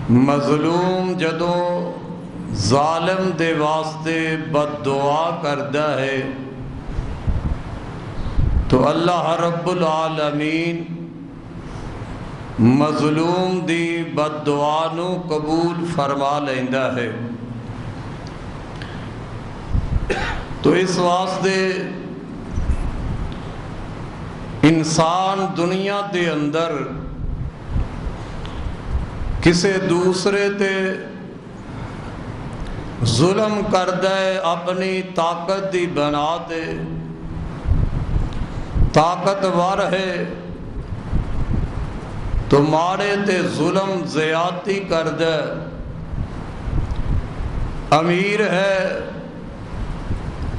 مظلوم جدوں ظالم دے واسطے بد دعا کردا ہے تو اللہ رب العالمین مظلوم دی بد دعا نو قبول فرما لیندا ہے۔ تو اس واسطے انسان دنیا دے اندر کسے دوسرے تے ظلم کردا ہے اپنی طاقت دی بنا تے، طاقتور ہے تو مارے تے ظلم زیادتی کردا ہے، امیر ہے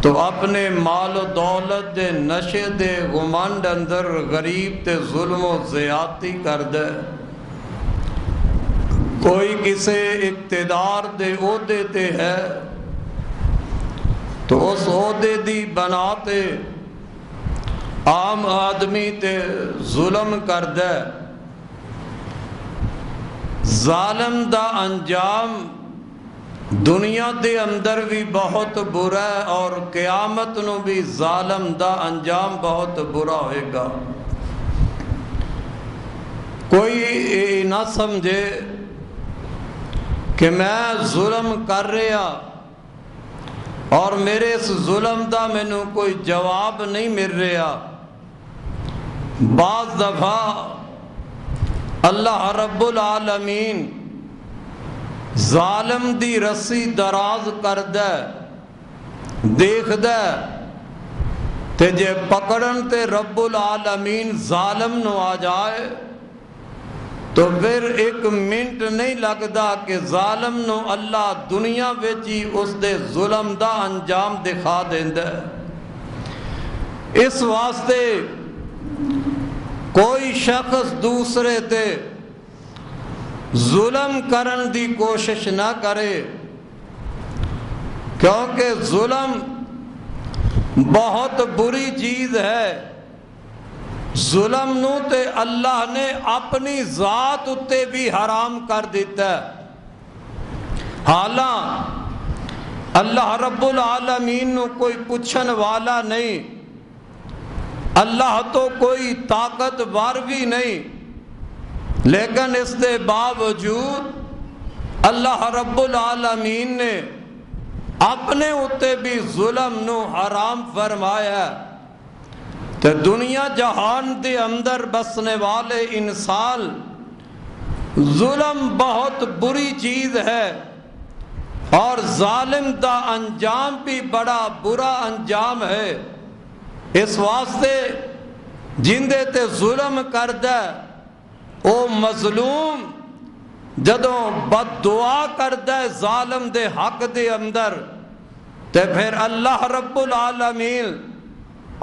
تو اپنے مال و دولت دے نشے دے گمنڈ اندر غریب تے ظلم و زیادتی کردا ہے، کوئی کسے اقتدار دے عہدے تے ہے تو اس عہدے دی بنا تے عام آدمی تے ظلم کردا ہے۔ ظالم دا انجام دنیا دے اندر بھی بہت برا ہے اور قیامت نو بھی ظالم دا انجام بہت برا ہوئے گا۔ کوئی یہ نہ سمجھے کہ میں ظلم کر رہا اور میرے اس ظلم دا مینوں کوئی جواب نہیں مل رہا۔ بعض دفعہ اللہ رب العالمین ظالم دی رسی دراز کردا ہے، دیکھدا ہے تے جے پکڑن تے رب العالمین ظالم نو آ جائے تو پھر ایک منٹ نہیں لگدا کہ ظالم نو اللہ دنیا وچ ہی اس دے ظلم دا انجام دکھا دیندا ہے۔ اس واسطے کوئی شخص دوسرے تے ظلم کرن دی کوشش نہ کرے، کیونکہ ظلم بہت بری چیز ہے۔ ظلم نو تے اللہ نے اپنی ذات اتے بھی حرام کر دیتا ہے۔ حالاں اللہ رب العالمین نو کوئی پوچھن والا نہیں، اللہ تو کوئی طاقتور بھی نہیں، لیکن اس دے باوجود اللہ رب العالمین نے اپنے اتے بھی ظلم نو حرام فرمایا۔ تو دنیا جہان دے اندر بسنے والے انسان، ظلم بہت بری چیز ہے اور ظالم دا انجام بھی بڑا برا انجام ہے۔ اس واسطے جندے تے ظلم کردا ہے او مظلوم جدوں بد دعا کردا ہے ظالم دے حق دے اندر تے پھر اللہ رب العالمین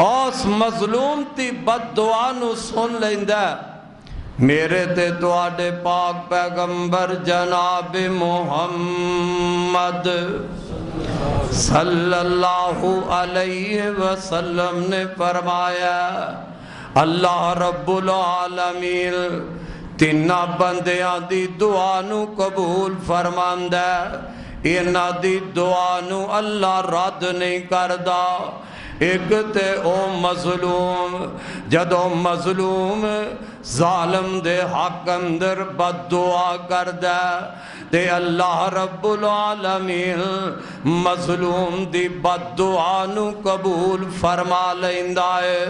اس مظلوم تی بد دعا نو سن لیندا ہے۔ میرے تے تواڈے پاک پیغمبر جناب محمد صلی اللہ علیہ وسلم نے فرمایا، اللہ رب العالمین تیناں بندیاں دی دعا نو قبول فرماندا ہے، انہاں دی دعا نو اللہ رد نہیں کردا۔ ایک تے او مظلوم، جدو مظلوم ظالم دے حق اندر بد دعا کردا تے اللہ رب العالمین مظلوم دی بد دعا نو قبول فرما لیندا ہے۔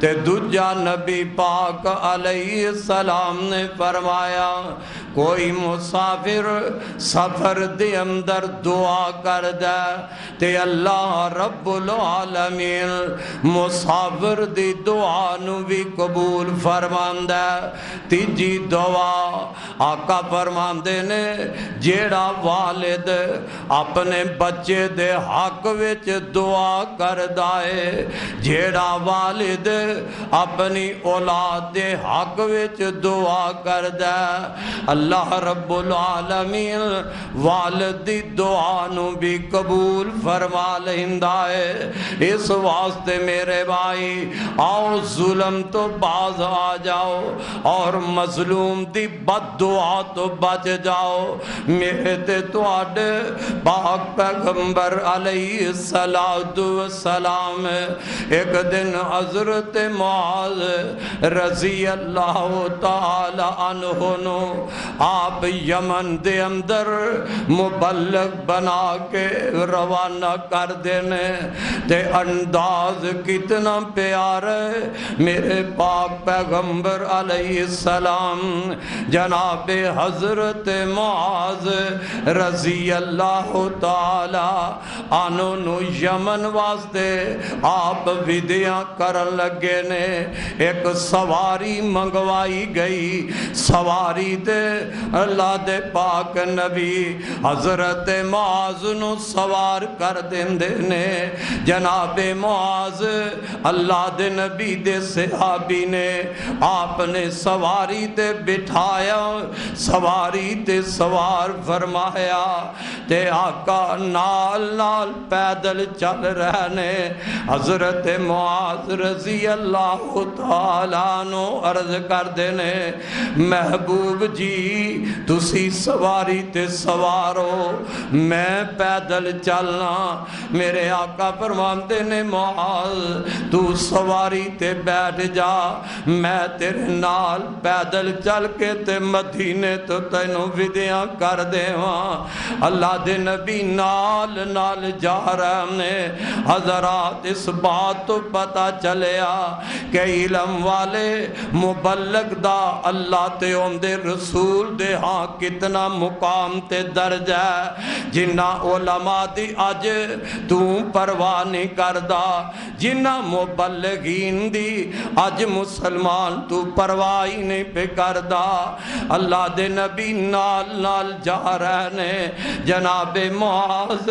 تے دوجا نبی پاک علیہ السلام نے فرمایا، کوئی مسافر سفر دے اندر دعا کردا تے اللہ رب العالمین مسافر دی دعا نو بھی قبول فرماندا۔ تیجی دعا آقا فرماندے نے، جیڑا والد اپنے بچے دے حق وچ دعا کردا ہے، جیڑا والد اپنی اولاد دے حق وچ دعا کردا ہے، اللہ رب العالمین والد دی دعا نو بھی قبول فرما لیندا ہے۔ اس واسطے میرے بھائی آؤ ظلم تو باز آ جاؤ، اور مظلوم دی بد دعا تو بچ جاؤ۔ میرے تے تواڈے پاک پیغمبر علیہ السلام ایک دن حضرت معاذ رضی اللہ تعالی عنہ نو آپ یمن دے اندر مبلغ بنا کے روانہ کر دینے تے انداز کتنا پیارا ہے میرے پاک پیغمبر علیہ السلام جناب حضرت معاذ رضی اللہ تعالی عنہ نو یمن واسطے آپ ودیاں کرن لگے نے۔ ایک سواری منگوائی گئی، سواری دے اللہ دے پاک نبی حضرت معاذ نو سوار کر دیندے نے۔ جناب معاذ اللہ دے نبی دے صحابی نے آپ نے سواری تے بٹھایا، سواری تے سوار فرمایا تے آقا نال نال پیدل چل رہنے۔ حضرت معاذ رضی اللہ تعالیٰ عنہ عرض کر دینے محبوب جی تسی سواری تے سوارو میں پیدل چلنا۔ میرے آقا فرماندے نے معاذ تو سواری تے بیٹھ جا، میں تیرے نال پیدل چل کے تے مدینے تو تینوں ودیاں کر دیواں۔ اللہ دے نبی نال نال جا رہے نے۔ حضرات اس بات تو پتہ چلیا کہ علم والے مبلغ دا اللہ تے اوندے رسول دے ہاں کتنا مقام تے درجہ ہے۔ جنہ علماء دی اج تو پرواہ نہیں کردا، جنہ مبلغین دی اج مسلمان تو پرواہ ہی نہیں پہ کردا۔ اللہ دے نبی نال نال جا رہے نے۔ جناب معاذ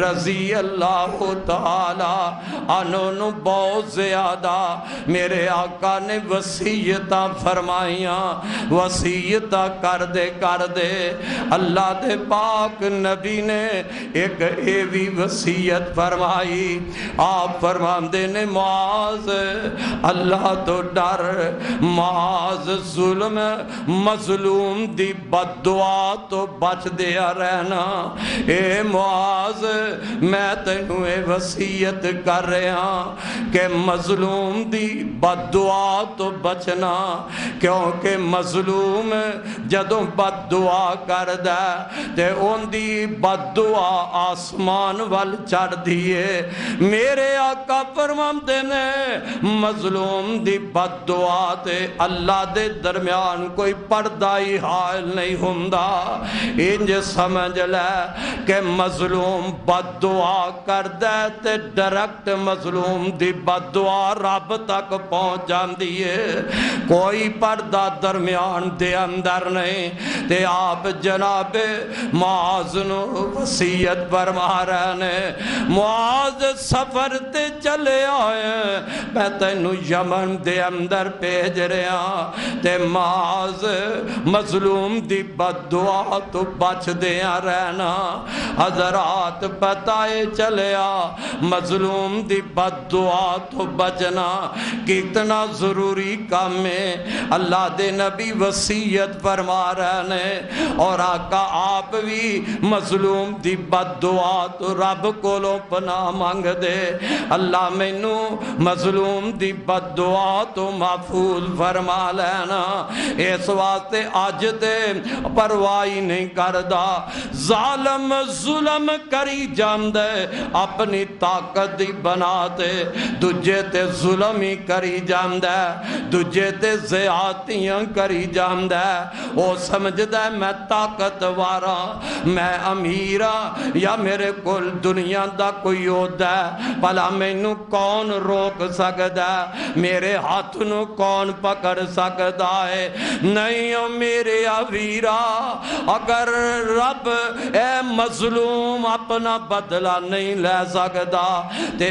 رضی اللہ تعالی عنہ نو بہت زیادہ میرے آقا نے وصیتاں فرمائیاں، وصیتاں کر دے اللہ دے پاک نبی نے ایک ایوی وصیت فرمائی۔ آپ فرماندے نے معاذ اللہ تو ڈر، معاذ ظلم مظلوم دی بد دعا تو بچ دیا رہنا۔ اے معاذ میں تینوں اے وصیت کر رہا کہ مظلوم دی بد دعا تو بچنا، کیونکہ مظلوم جدوں بد دعا کر دے تے ان دی بد دعا آسمان وال چڑھ دیے۔ میرے آقا فرماندے نے مظلوم دی بد دعا تے اللہ دے درمیان کوئی پردہ ہی حائل نہیں ہوندا۔ انج سمجھ لے کہ مظلوم بد دعا کر دے تے ڈائریکٹ مظلوم دی بد دعا رب تک پہنچ جاندی ہے، کوئی پردہ درمیان دے اندر نہیں۔ تے آپ جناب معاذ نو وصیت فرما رہے نے معاذ سفر تے چلے آئے، میں تینوں یمن دے اندر بھیج رہا تے معاذ مظلوم دی بد دعا تو بچ دیا رہنا۔ حضرات بتائے چلیا مظلوم دی بد دعا تو بچنا کتنا ضروری کام ہے۔ اللہ دے نبی وصیت فرما رہے نے اور آقا آپ بھی مظلوم دی بد دعا تو رب کولوں پناہ مانگ دے اللہ مینو مظلوم دی بد دعا تو محفوظ فرما لینا۔ اس واسطے اج تے پرواہی نہیں کردا، ظالم ظلم کری جاندے اپنی طاقت دی بنا تے دجے تے ظلم ہی کری جاندے، دجے تے زیادتیاں کری جاندے۔ وہ سمجھدا ہے میں طاقت وارا، میں امیرا یا میرے کول دنیا دا کوئی عہدہ ہے، بھلا مینوں کون روک سکدا ہے، میرے ہاتھ نو کون پکڑ سکدا ہے؟ نہیں او میرے ویرا، اگر رب اے مظلوم اپنا بدلہ نہیں لے سکدا تے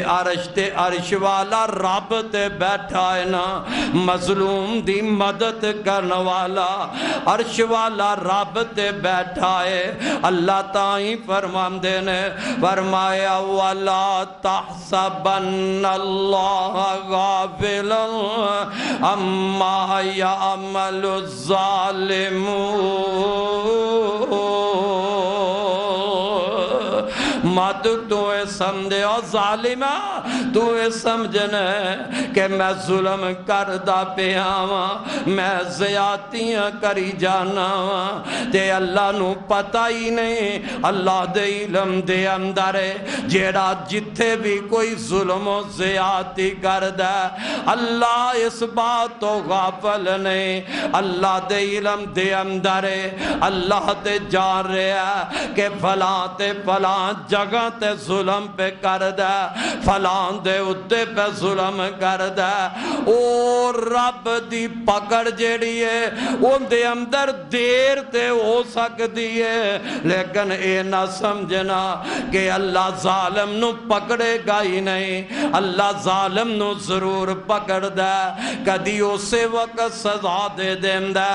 عرش والا رب تے بیٹھا ہے نا، مظلوم دی مدد کرن والا عرش والا بندہ رب تے بیٹھا ہے اللہ تائیں فرماندے نے فرمایا وَلَا تَحْسَبَنَّ اللَّهَ غَافِلًا عَمَّا يَعْمَلُ الظَّالِمُونَ مت تو اے سمجھے او ظالمہ تو اے سمجھنے کہ میں ظلم کردہ پہ آواں میں زیادتیاں کری جانا تے اللہ نو پتہ ہی نہیں اللہ دے علم دے اندر جیڑا جتھے بھی کوئی ظلم و زیادتی کردہ اللہ اس بات تو غافل نہیں اللہ دے علم دے اندر اللہ تے جان رہا کہ فلاں تے فلاں جگہ تے ظلم پہ کردہ فلاں دے اتے پہ ظلم کردہ اور رب دی پکڑ جیڑی ہے ان دے اندر دیر تے ہو سکتی ہے لیکن اے نہ سمجھنا کہ اللہ ظالم نو پکڑے گا ہی نہیں اللہ ظالم نو ضرور پکڑ دے کدی اسے وقت سزا دے دیں دے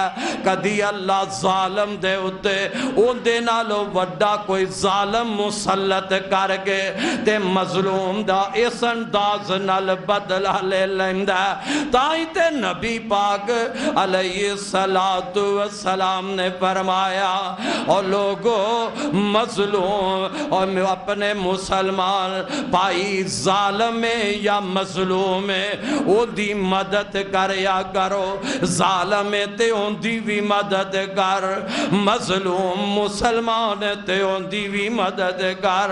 کدی اللہ ظالم دے اتے ان دے نالو وڈا کوئی ظالم مسلط کر کے تے مظلوم دا اس انداز نال بدلہ لے لیندہ تائیں تے نبی پاک علیہ السلام نے فرمایا اور لوگوں مظلوم اور اپنے مسلمان بھائی ظالم یا مظلوم او دی مدد کریا کرو ظالم تے ان دی بھی مدد کر مظلوم مسلمان تے ان دی بھی مدد کر